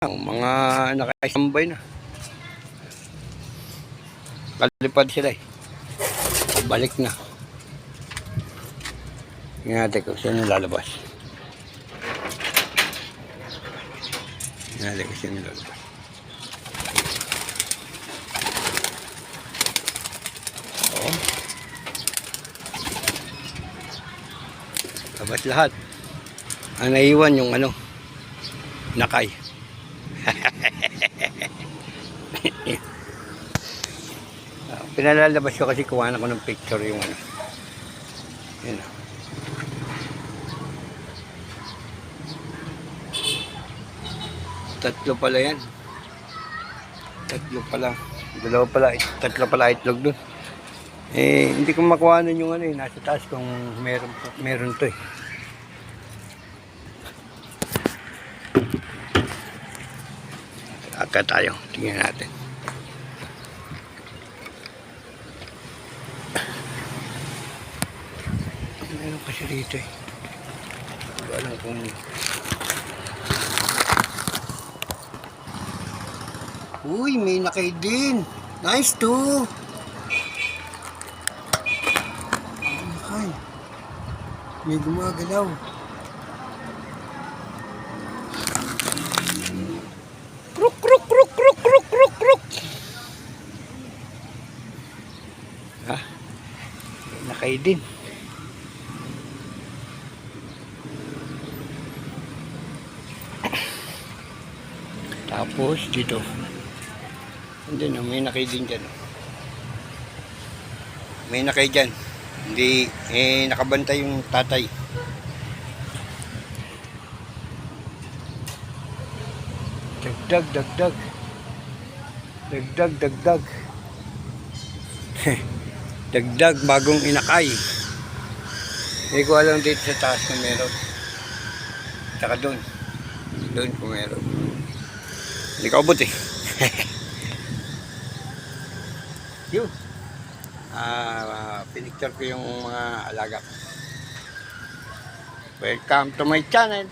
Mga nakasambay na. Kalipad sila eh. Balik na. Tingnan natin kung sino lalabas. Tingnan natin kung sino lalabas. Oo. Labas lahat. Ang naiwan yung nakay. Pinalalabas ko kasi kuha na ko ng picture yung yun. Tatlo pala yan. Tatlo pala. Dalawa pala. Tatlo pala itlog dun. Hindi ko makuha nun yung nasa taas kung meron to eh. Aka tayo. Tingnan natin. Meron kasi dito eh. Hindi ko alam kung... Uy, may nakay din. Nice too. Nakay. May gumagalaw. Kruk, kruk, kruk, kruk, kruk, kruk, kruk. Ha? May nakay din. Tapos dito. Hindi no, may nakay din dyan. May nakay dyan. Hindi, nakabantay yung tatay. Dagdag, dagdag. Dagdag, dagdag. Dagdag, bagong inakay. Hindi ko alam dito sa taas na meron. Tsaka doon. Doon kung meron. Hindi ka ubot eh. Yun. Pinicture ko yung mga alaga ko. Welcome to my channel.